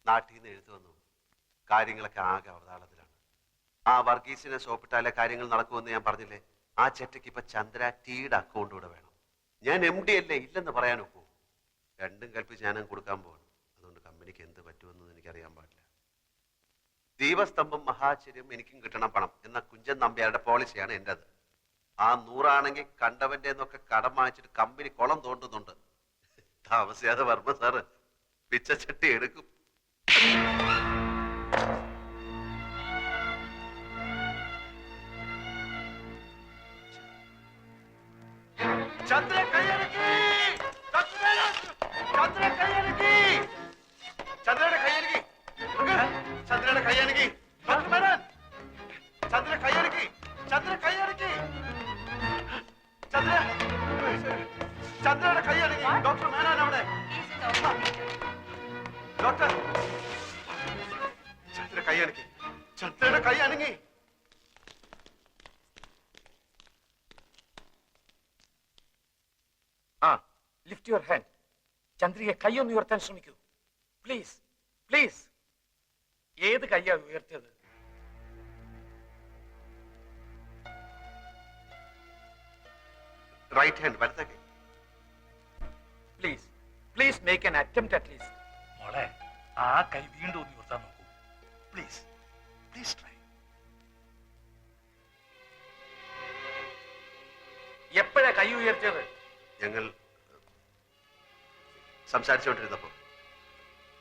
നാട്ടിൽ നിന്ന് എഴുത്തു വന്നു. കാര്യങ്ങളൊക്കെ ആകെ അവതാളത്തിലാണ്. ആ വർഗീസിനെ സോപ്പിട്ടാലേ കാര്യങ്ങൾ നടക്കുമെന്ന് ഞാൻ പറഞ്ഞില്ലേ? ആ ചെറ്റയ്ക്ക് ഇപ്പൊ ചന്ദ്ര ടീയുടെ അക്കൗണ്ട് കൂടെ വേണം. ഞാൻ MD അല്ലേ, ഇല്ലെന്ന് പറയാൻ ഒക്കൂ? രണ്ടും കൽപ്പിച്ച് ഞാനും കൊടുക്കാൻ പോവാണ്. അതുകൊണ്ട് കമ്പനിക്ക് എന്ത് പറ്റുമെന്ന് എനിക്കറിയാൻ പാടില്ല. ദീപസ്തംഭം മഹാചര്യം എനിക്കും കിട്ടണം പണം എന്ന കുഞ്ചൻ നമ്പ്യാരുടെ പോളിസിയാണ് എന്റേത്. ആ 100 ആണെങ്കിൽ കണ്ടവന്റെ എന്നൊക്കെ കടം വാങ്ങിച്ചിട്ട് കമ്പനി കുളം തോണ്ടുന്നുണ്ട്. താമസിയാതെ വർമ്മ സാറ് പിച്ചച്ചട്ടി എടുക്കും. ചന്ദ്ര കൈയടക്കി, ചന്ദ്ര കൈയടക്കി, ചന്ദ്രയുടെ കൈയടക്കി, ചന്ദ്രയുടെ കൈയടക്കി, ചന്ദ്ര കൈയടക്കി, ചന്ദ്ര കൈയടക്കി, ചന്ദ്ര ചന്ദ്രയുടെ കൈയടക്കി. ഡോക്ടർ മേനോൻ അവിടെ. ഡോക്ടർ, ചന്ദ്ര കൈയടക്കി, ചന്ദ്രയുടെ കൈ അനങ്ങി. Lift your hand. ചന്ദ്രിക കൈയൊന്ന് ഉയർത്താൻ ശ്രമിക്കൂ. Please please. ഏത് കൈയാ ഉയർത്തിയത്? റൈറ്റ് ഹാൻഡ്, വലത്തെ കൈ. Please please make an attempt at least. മോളെ, ആ കൈ വീണ്ടും ഒന്ന് ഉയർത്താൻ നോക്കൂ. Please please try. എപ്പോഴാ കൈ ഉയർത്തിയത്? ഞങ്ങൾ സംസാരിച്ചുകൊണ്ടിരുന്നപ്പോ.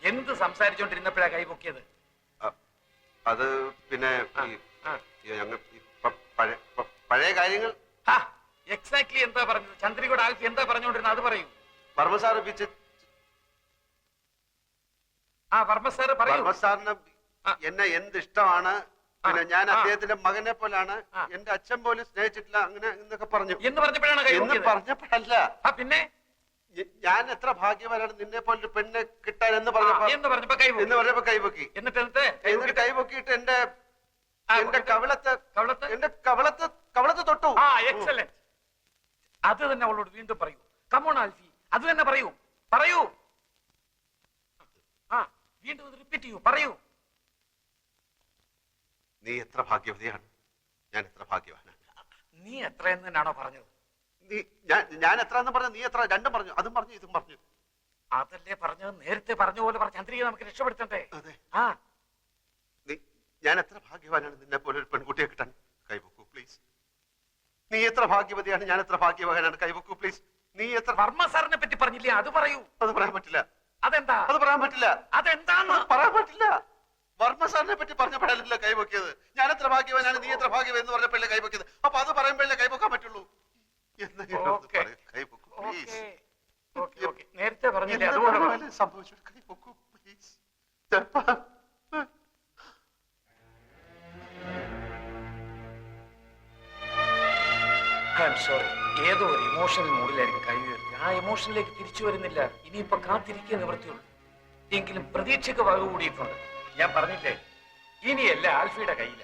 എന്ത് സംസാരിച്ചോണ്ടിരുന്നപ്പോഴാ കൈ പൊക്കിയത്? അത് പിന്നെ പഴയ കാര്യങ്ങൾ. എക്സാക്ട്ലി എന്താ പറഞ്ഞത്? ചന്ദ്രികയുടെ ആൽഫി എന്താ പറഞ്ഞുകൊണ്ടിരുന്നത് അത് പറയൂ. വർമ്മ സാറ് വർമ്മ സാറ് പറയൂ. വർമ്മ സാറിന് എന്നെ എന്ത് ഇഷ്ടമാണ്, പിന്നെ ഞാൻ അദ്ദേഹത്തിന്റെ മകനെ പോലാണ്, എന്റെ അച്ഛൻ പോലും സ്നേഹിച്ചിട്ടില്ല, അങ്ങനെ എന്നൊക്കെ പറഞ്ഞു. എന്ന് പറഞ്ഞപ്പോഴാണ് കൈ എന്ന് പറഞ്ഞപ്പോഴല്ല, പിന്നെ ഞാൻ എത്ര ഭാഗ്യവാനാണ് നിന്നെ പോലൊരു പെണ്ണെ കിട്ടാൻ എന്ന് പറഞ്ഞപ്പോ കൈപൊക്കി. എന്നിട്ട് കൈപൊക്കിയിട്ട് എന്റെ കവളത്ത് തൊട്ടു. എക്സലന്റ്. അത് തന്നെ അവളോട് വീണ്ടും പറയൂ. കമോൺ ആൽഫി, അത് തന്നെ പറയൂ. പറയൂ, വീണ്ടും റിപ്പീറ്റ് ചെയ്യൂ. പറയൂ. നീ എത്ര ഭാഗ്യവതിയാണ്, ഞാൻ എത്ര ഭാഗ്യവാനാണ്. നീ എത്രയെന്ന് തന്നെയാണോ പറഞ്ഞത്? ഞാൻ എത്ര എന്ന് പറഞ്ഞു, നീ എത്ര? രണ്ടും പറഞ്ഞു, അതും പറഞ്ഞു ഇതും പറഞ്ഞു. അതല്ലേ പറഞ്ഞത്? നേരത്തെ പറഞ്ഞ പോലെ പറഞ്ഞ ചന്ദ്രിക നമുക്ക് രക്ഷപ്പെടുത്തണ്ടേ? അതെ. ഞാൻ എത്ര ഭാഗ്യവാനാണ് നിന്നെ പോലെ ഒരു പെൺകുട്ടിയെ കിട്ടാൻ. കൈവക്കൂ പ്ലീസ്. നീ എത്ര ഭാഗ്യവതിയാണ്, ഞാൻ എത്ര ഭാഗ്യവാനാണ്. കൈവക്കൂ പ്ലീസ്. നീ എത്ര? വർമ്മ സാറിനെ പറ്റി പറഞ്ഞില്ലേ, അത് പറയൂ. അത് പറയാൻ പറ്റില്ല. അതെന്താ? അത് പറയാൻ പറ്റില്ല. അതെന്താന്ന് പറയാൻ പറ്റില്ല. വർമ്മ സാറിനെ പറ്റി പറഞ്ഞപ്പോഴല്ല കൈവക്കിയത്. ഞാൻ എത്ര ഭാഗ്യവാനാണ്, നീ എത്ര ഭാഗ്യവൻ എന്ന് പറഞ്ഞപ്പോഴല്ലേ കൈവക്കിയത്. അപ്പൊ അത് പറയുമ്പോഴല്ലേ കൈവക്കാൻ പറ്റുള്ളൂ. നേരത്തെ പറഞ്ഞില്ലേ, അതുകൊണ്ട് സംഭവിച്ചു. കൈവക്കൂ പ്ലീസ്. സോറി, ഏതോ ഒരു ഇമോഷണൽ മൂഡിലായിരിക്കും കൈ ഉയർത്തി. ആ ഇമോഷനിലേക്ക് തിരിച്ചു വരുന്നില്ല. ഇനിയിപ്പോ കാത്തിരിക്കുക നിവൃത്തിയുള്ളൂ. എങ്കിലും പ്രതീക്ഷയ്ക്ക് വക കൂടിയിട്ടുണ്ട്. ഞാൻ പറഞ്ഞില്ലേ, ഇനിയല്ല ആൽഫിയുടെ കയ്യില.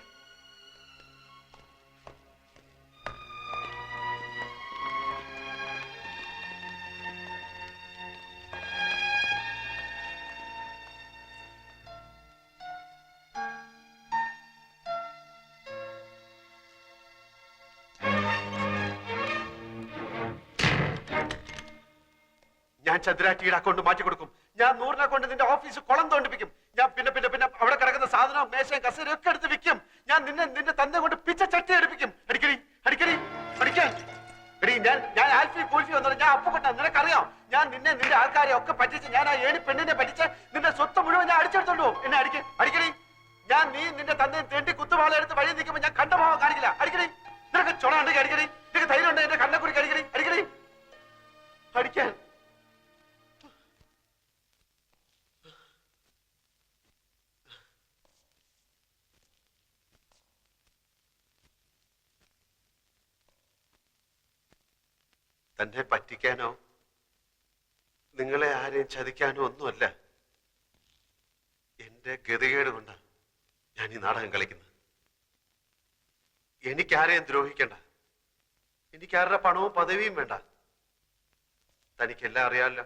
ഞാൻ ചന്ദ്രാറ്റിയുടെ അക്കൗണ്ട് മാറ്റി കൊടുക്കും. ഞാൻ 100 അക്കൗണ്ട് നിന്റെ ഓഫീസ് കുളം തോണ്ടിപ്പിക്കും. ഞാൻ പിന്നെ പിന്നെ പിന്നെ അവിടെ കിടക്കുന്ന സാധനവും മേശയും കസേരയും ഒക്കെ എടുത്ത് വിൽക്കും. ഞാൻ നിന്റെ തന്നെ കൊണ്ട് പിച്ച ചട്ടി എടുപ്പിക്കും. അടിക്കടി അടിക്കടി അടിക്കാൻ എടി. ഞാൻ ആൽഫി കൂൽഫി വന്നത് ഞാൻ അപ്പുകൊണ്ട. നിനക്കറിയാം, ഞാൻ നിന്റെ ആൾക്കാരെ ഒക്കെ പറ്റിച്ച്, ഞാൻ ആ ഏണി പെണ്ണിനെ പറ്റിച്ച് നിന്റെ സ്വത്ത് മുഴുവൻ ഞാൻ അടിച്ചെടുത്തോണ്ടു. എന്നെ അടിക്കടി. ഞാൻ നിന്റെ തന്നെ തേണ്ടി കുത്തുവാള എടുത്ത് വഴി നിൽക്കുമ്പോൾ ഞാൻ കണ്ട ഭാവം കാണിക്കില്ല. അടിക്കടി. നിനക്ക് ചുണ ഉണ്ടെങ്കിൽ അടിക്കടി. നിനക്ക് ധൈര്യം ഉണ്ട് എന്റെ കണ്ണക്കുറിക്ക് അടിക്കടി അടിക്കാൻ. തന്നെ പറ്റിക്കാനോ നിങ്ങളെ ആരെയും ചതിക്കാനോ ഒന്നുമല്ല. എന്റെ ഗതികേട് കൊണ്ടാണ് ഞാൻ ഈ നാടകം കളിക്കുന്നത്. എനിക്കാരെയും ദ്രോഹിക്കണ്ട. എനിക്കാരുടെ പണവും പദവിയും വേണ്ട. തനിക്കെല്ലാം അറിയാമല്ലോ.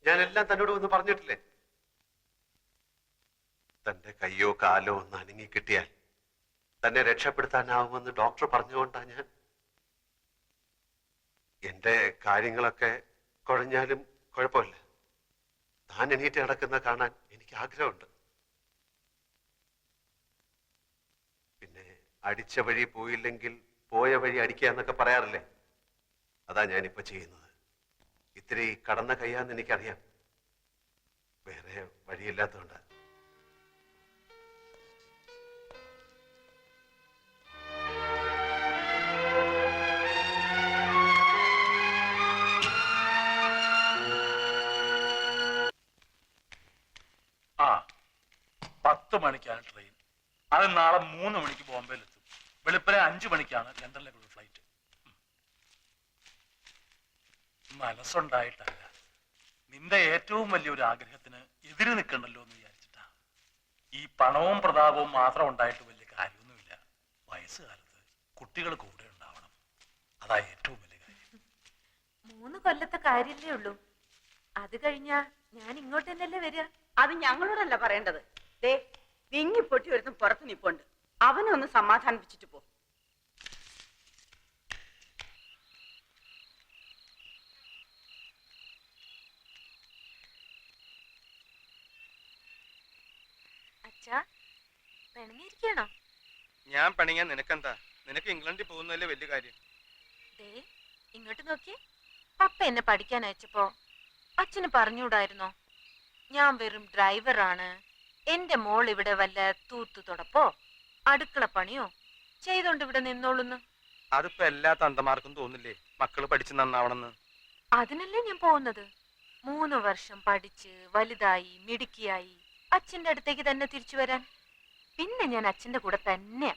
ഞാനെല്ലാം തന്നോട് വന്ന് പറഞ്ഞിട്ടില്ലേ? തന്റെ കയ്യോ കാലോ ഒന്ന് അനങ്ങി കിട്ടിയാൽ തന്നെ രക്ഷപ്പെടുത്താനാവുമെന്ന് ഡോക്ടർ പറഞ്ഞുകൊണ്ടാ ഞാൻ. എന്റെ കാര്യങ്ങളൊക്കെ കുഴഞ്ഞാലും കുഴപ്പമില്ല. താൻ എണീറ്റ് നടക്കുന്ന കാണാൻ എനിക്ക് ആഗ്രഹമുണ്ട്. പിന്നെ അടിച്ച വഴി പോയില്ലെങ്കിൽ പോയ വഴി അടിക്കുക എന്നൊക്കെ പറയാറില്ലേ, അതാ ഞാനിപ്പോ ചെയ്യുന്നത്. ഇത്തിരി കടന്ന കയ്യാന്ന് എനിക്കറിയാം, വേറെ വഴിയില്ലാത്തതുകൊണ്ട്. ആ 10 മണിക്കാണ് ട്രെയിൻ. അത് നാളെ 3 മണിക്ക് ബോംബെയിലെത്തും. വെളുപ്പിനെ 5 മണിക്കാണ് ലണ്ടനിലേക്കുള്ള ഫ്ലൈറ്റ്. മനസ്സുണ്ടായിട്ടല്ല, നിന്റെ ഏറ്റവും വലിയൊരു ആഗ്രഹത്തിന് എതിര് നിൽക്കണ്ടല്ലോ എന്ന് വിചാരിച്ചിട്ടാ. ഈ പണവും പ്രതാപവും മാത്രം ഉണ്ടായിട്ട് വലിയ കാര്യമൊന്നുമില്ല. വയസ്സുകാലത്ത് കുട്ടികൾ കൂടെ ഉണ്ടാവണം, അതാ ഏറ്റവും വലിയ കാര്യം. 3 കൊല്ലത്തെ കാര്യല്ലേ ഉള്ളൂ. അത് കഴിഞ്ഞാ ഞാൻ ഇങ്ങോട്ട് തന്നെയല്ലേ വരിക. അത് ഞങ്ങളോടല്ല പറയേണ്ടത്. ദേ വിങ്ങി പൊട്ടി ഒരുത്തും പുറത്ത് നിപ്പുണ്ട്, അവനെ ഒന്ന് സമാധാനിപ്പിച്ചിട്ട് പോ. അച്ഛാ, പിണങ്ങിയിരിക്കണോ? ഞാൻ പണിയാൻ നിനക്കെന്താ? നിനക്ക് ഇംഗ്ലണ്ടിൽ പോകുന്നതല്ലേ വലിയ കാര്യം. ദേ ഇങ്ങോട്ട് നോക്കിയേ. പപ്പ എന്നെ പഠിക്കാൻ അയച്ചപ്പോ അച്ഛന് പറഞ്ഞുകൂടായിരുന്നോ, ഞാൻ വെറും ഡ്രൈവറാണ്, എന്റെ മോൾ ഇവിടെ വല്ല തൂത്തു തുടപ്പോ അടുക്കള പണിയോ ചെയ്തോണ്ട് ഇവിടെ നിന്നോളുന്ന്? അതിപ്പോ എല്ലാ തന്തമാർക്കും തോന്നില്ലേ മക്കള് പഠിച്ച് നന്നാവണമെന്ന്? അതിനല്ലേ ഞാൻ പോകുന്നത്. 3 വർഷം പഠിച്ച് വലുതായി മിടുക്കിയായി അച്ഛന്റെ അടുത്തേക്ക് തന്നെ തിരിച്ചു വരാൻ. പിന്നെ ഞാൻ അച്ഛന്റെ കൂടെ തന്നെയാ.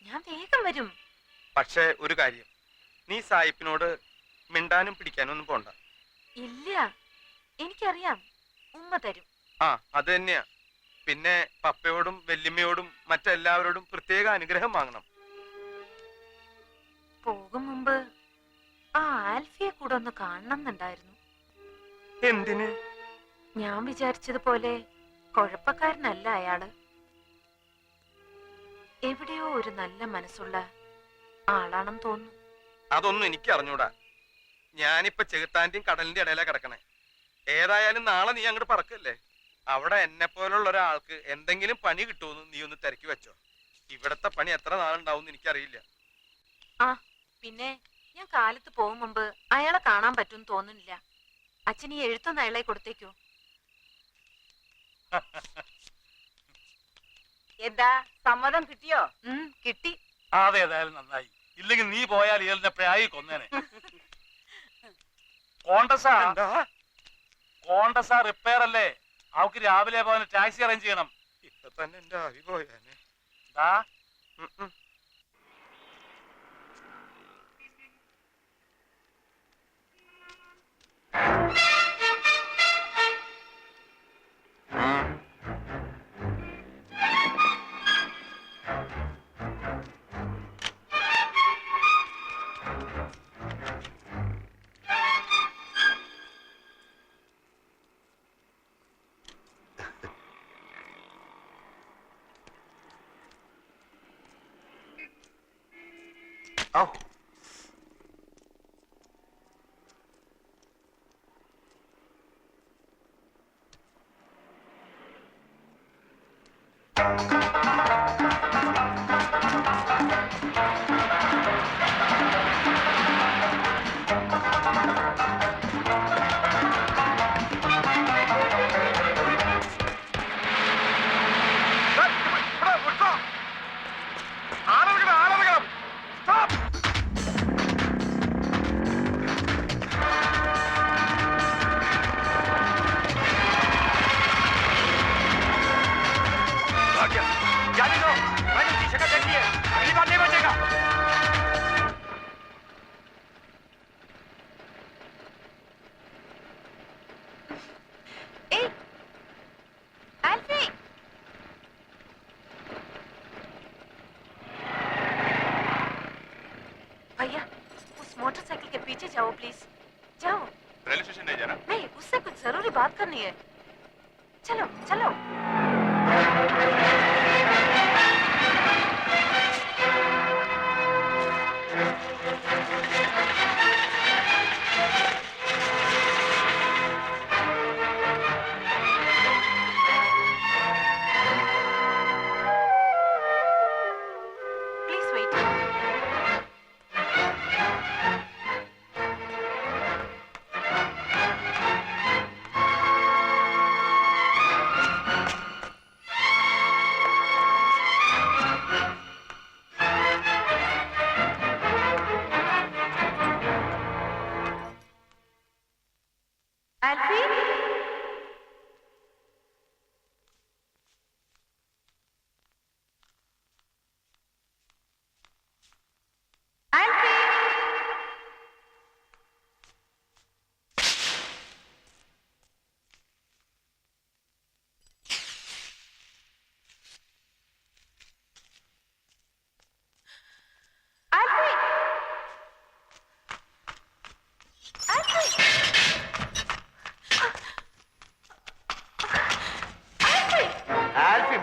ഞാൻ വേഗം വരും. പക്ഷെ ഒരു കാര്യം, നീ സായിപ്പിനോട് മിണ്ടാനും പിടിക്കാനും ഒന്നും പോണ്ട. ഇല്ല, എനിക്കറിയാം, ഉമ്മ തരും. ആ അത് തന്നെയാ. പിന്നെ പപ്പയോടും വല്യമ്മയോടും മറ്റെല്ലാവരോടും പ്രത്യേക അനുഗ്രഹം വാങ്ങണം. പോകും മുമ്പ് ആ ആൽഫിയെ കൂടെ ഒന്ന് കാണണമെന്നുണ്ടായിരുന്നു. എന്തിന്? ഞാൻ വിചാരിച്ചതുപോലെ കുഴപ്പക്കാരനല്ല അയാള്. എവിടെയോ ഒരു നല്ല മനസ്സുള്ള ആളാണെന്ന് തോന്നുന്നു. അതൊന്നും എനിക്ക് അറിഞ്ഞൂടാ. ഞാനിപ്പോ ചെകുത്താന്റെയും കടലിന്റെ ഇടയിലാ കിടക്കണേ. ഏതായാലും നാളെ നീ അങ്ങോട്ട് പറക്കല്ലേ. അവിടെ എന്നെ പോലുള്ള ഒരാൾക്ക് എന്തെങ്കിലും പണി കിട്ടുമെന്ന് നീ ഒന്ന് തിരക്കി വെച്ചോ. ഇവിടത്തെ പണി എത്ര നാളുണ്ടാവും എനിക്കറിയില്ല. ആ പിന്നെ ഞാൻ കാലത്ത് പോകും മുമ്പ് അയാളെ കാണാൻ പറ്റുമെന്ന് തോന്നുന്നില്ല. അച്ഛൻ ഈ എഴുത്തൊന്ന് അയാളെ കൊടുത്തേക്കോ? എന്താ സമ്മതം കിട്ടിയോ? കിട്ടി. അതേതായാലും നന്നായി. ഇല്ലെങ്കിൽ നീ പോയാൽ ഇയാളിനെ പ്രായി കൊന്നേനെ. കോണ്ടസാ റിപ്പയർ അല്ലേ? അവക്ക് രാവിലെ പോകാൻ ടാക്സി അറേഞ്ച് ചെയ്യണം. ഇപ്പൊ തന്നെ എന്റെ ആവി പോയാനെ. Oh. भैया उस मोटरसाइकिल के पीछे जाओ प्लीज, जाओ। रेलवे स्टेशन नहीं जाना? नहीं, उससे कुछ जरूरी बात करनी है। चलो चलो।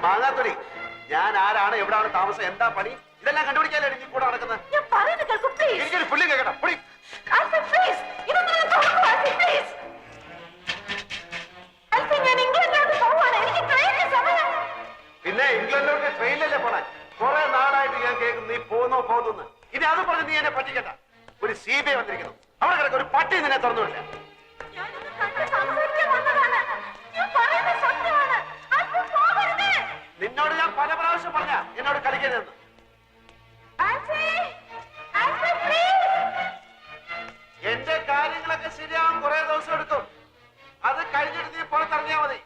മാങ്ങാത്തൊലി, ഞാൻ ആരാണ്, എവിടാണ് താമസം, എന്താ പണി, ഇതെല്ലാം കണ്ടുപിടിക്കാനല്ലേ നീ കൂടെ നടക്കുന്നത്? ഞാൻ പറയുന്നത് കേൾക്കൂ പ്ലീസ്. എനിക്കൊരു പുള്ളി കേൾക്കട്ടെ, പുള്ളി. ആൽഫി പ്ലീസ്, ഇതൊന്നും ഞാൻ തുറക്കൂ ആൽഫി പ്ലീസ്. ആൽഫി ഞാൻ ഇംഗ്ലണ്ടിലോട്ട് പോവാണ്, എനിക്ക് ട്രെയിനിന് സമയം. പിന്നെ ഇംഗ്ലണ്ടിലോട്ട് ട്രെയിനിലല്ലേ പോണേ? കുറെ നാളായിട്ട് ഞാൻ കേൾക്കുന്നു നീ പോകുന്നു. ഇനി അത് പറഞ്ഞ് നീ എന്നെ പറ്റിക്കണ്ട. ഒരു CBI വന്നിരിക്കുന്നു, അവിടെ കിടക്ക ഒരു പട്ടി നിന്നെ തുറന്നുവില്ല. ഞാനൊന്ന് കണ്ട് സംസാരിക്കാൻ വന്നതാണ്. ഞാൻ പറയുന്നത് സത്യമാണ്. ആൽഫി പോകരുത്. നിന്നോട് ഞാൻ പല പ്രാവശ്യം പറഞ്ഞ എന്നോട് കളിക്കരുതെന്ന്. ആൽഫി, ആൽഫി പ്ലീസ്. എന്റെ കാര്യങ്ങളൊക്കെ ശരിയാവാൻ കുറെ ദിവസം എടുക്കും. അത് കഴിഞ്ഞിട്ട് നീ പുറത്തിറങ്ങിയാ മതി.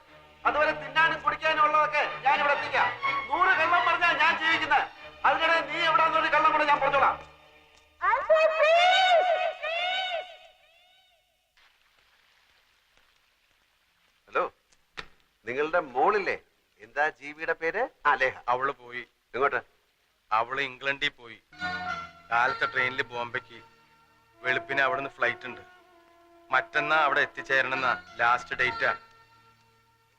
അതുവരെ തിന്നാനും കുടിക്കാനും ഉള്ളതൊക്കെ ഞാൻ ഇവിടെ എത്തിക്കാം. 100 കള്ളം പറഞ്ഞാ ഞാൻ ജീവിക്കുന്നത്. അതിനിടെ നീ എവിടാന്നൊരു കള്ളം കൂടെ ഞാൻ പറഞ്ഞോളാം. ആൽഫി പ്ലീസ്. ഹലോ, നിങ്ങളുടെ മോളില്ലേ, എന്താ ജീവിയുടെ പേര്? ലേഖ. അവള് പോയി. എങ്ങോട്ട്? അവള് ഇംഗ്ലണ്ടിൽ പോയി. കാലത്തെ ട്രെയിനിൽ ബോംബെക്ക്. വെളുപ്പിന് അവിടുന്ന് ഫ്ലൈറ്റ് ഉണ്ട്. മറ്റന്നാ അവിടെ എത്തിച്ചേരണമെന്ന ലാസ്റ്റ് ഡേറ്റാ.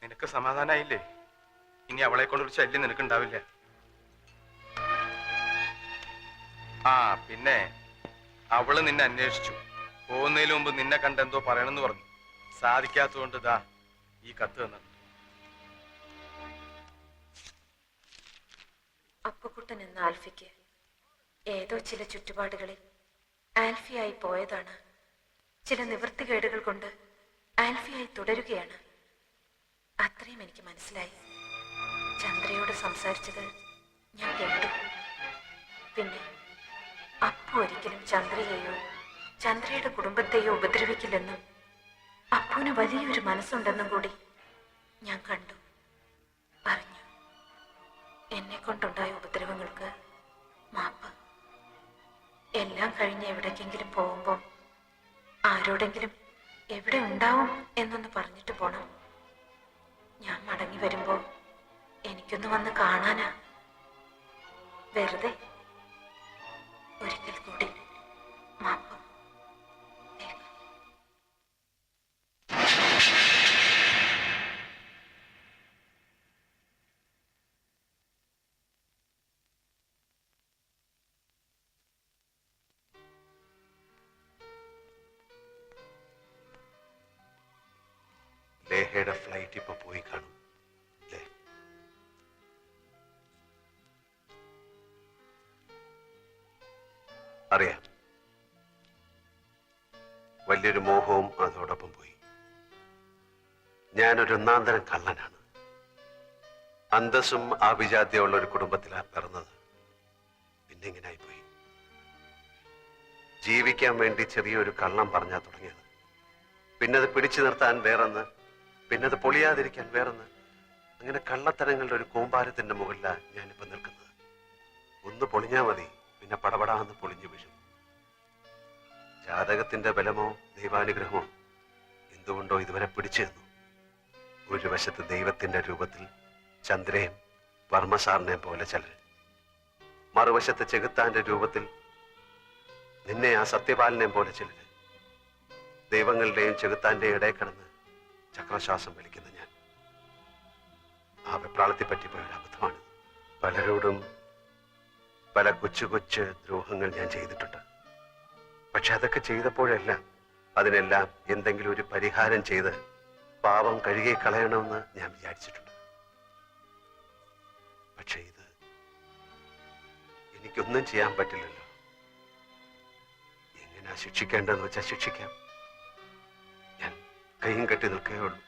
നിനക്ക് സമാധാനായില്ലേ? ഇനി അവളെ കൊണ്ടൊരു ശല്യം നിനക്കുണ്ടാവില്ല. പിന്നെ അവള് നിന്നെ അന്വേഷിച്ചു. പോകുന്നതിന് മുമ്പ് നിന്നെ കണ്ടെന്തോ പറയണമെന്ന് പറഞ്ഞു. സാധിക്കാത്തതുകൊണ്ട് ദാ ഈ കത്ത് തന്നിട്ടുണ്ട്. അപ്പുകുട്ടൻ എന്ന ആൽഫിക്ക് ഏതോ ചില ചുറ്റുപാടുകളിൽ ആൽഫിയായി പോയതാണ്. ചില നിവൃത്തികേടുകൾ കൊണ്ട് ആൽഫിയായി തുടരുകയാണ്. അത്രയും എനിക്ക് മനസ്സിലായി. ചന്ദ്രയോട് സംസാരിച്ചത് ഞാൻ കേട്ടു. പിന്നെ അപ്പു ഒരിക്കലും ചന്ദ്രയെയോ ചന്ദ്രയുടെ കുടുംബത്തെയോ ഉപദ്രവിക്കില്ലെന്നും അപ്പുവിന് വലിയൊരു മനസ്സുണ്ടെന്നും കൂടി ഞാൻ കണ്ടു, അറിഞ്ഞു. എന്നെ കൊണ്ടുണ്ടായ ഉപദ്രവങ്ങൾക്ക് മാപ്പ്. എല്ലാം കഴിഞ്ഞ് എവിടേക്കെങ്കിലും പോകുമ്പോൾ ആരോടെങ്കിലും എവിടെ ഉണ്ടാവും എന്നൊന്ന് പറഞ്ഞിട്ട് പോണം. ഞാൻ മടങ്ങി വരുമ്പോൾ എനിക്കൊന്ന് വന്ന് കാണാനാ. വെറുതെ. ഒരിക്കൽ കൂടി മാപ്പ്. ലേഹയുടെ ഫ്ലൈറ്റ് ഇപ്പൊ പോയി കാണും. അറിയാം, വലിയൊരു മോഹവും അതോടൊപ്പം പോയി. ഞാനൊരു ഒന്നാന്തരം കള്ളനാണ്. അന്തസ്സും ആഭിജാത്യമുള്ള ഒരു കുടുംബത്തിലാണ് പിറന്നത്. പിന്നെ ഇങ്ങനായി പോയി. ജീവിക്കാൻ വേണ്ടി ചെറിയൊരു കള്ളം പറഞ്ഞാ തുടങ്ങിയത്. പിന്നത് പിടിച്ചു നിർത്താൻ വേറെന്ന്, പിന്നത് പൊളിയാതിരിക്കാൻ വേറെന്ന്. അങ്ങനെ കള്ളത്തരങ്ങളുടെ ഒരു കൂമ്പാരത്തിന്റെ മുകളിലാണ് ഞാനിപ്പോ നിൽക്കുന്നത്. ഒന്ന് പൊളിഞ്ഞാ മതി, പിന്നെ പടപടാന്ന് പൊളിഞ്ഞു വീഴും. ജാതകത്തിന്റെ ബലമോ ദൈവാനുഗ്രഹമോ എന്തുകൊണ്ടോ ഇതുവരെ പിടിച്ചു നിന്നു. ഒരു വശത്ത് ദൈവത്തിന്റെ രൂപത്തിൽ ചന്ദ്രയും വർമ്മസാറിനെയും പോലെ ചിലർ, മറുവശത്ത് ചെകുത്താന്റെ രൂപത്തിൽ നിന്നെ ആ സത്യപാലനെയും പോലെ ചിലർ. ദൈവങ്ങളുടെയും ചെകുത്താന്റെയും ഇടയിൽ കിടന്ന് ചക്രശ്വാസം വലിക്കുന്ന ഞാൻ. ആ വെപ്രാളത്തെ പറ്റിപ്പോയ ഒരു അബദ്ധമാണ്. പലരോടും പല കൊച്ചു കൊച്ചു ദ്രോഹങ്ങൾ ഞാൻ ചെയ്തിട്ടുണ്ട്. പക്ഷെ അതൊക്കെ ചെയ്തപ്പോഴെല്ലാം അതിനെല്ലാം എന്തെങ്കിലും ഒരു പരിഹാരം ചെയ്ത് പാപം കഴുകി കളയണമെന്ന് ഞാൻ വിചാരിച്ചിട്ടുണ്ട്. പക്ഷെ ഇത് എനിക്കൊന്നും ചെയ്യാൻ പറ്റില്ലല്ലോ. എങ്ങനെയാ ശിക്ഷിക്കേണ്ടതെന്ന് വെച്ചാൽ ശിക്ഷിക്കാം. ഞാൻ കൈയും കെട്ടി നിൽക്കുകയുള്ളൂ.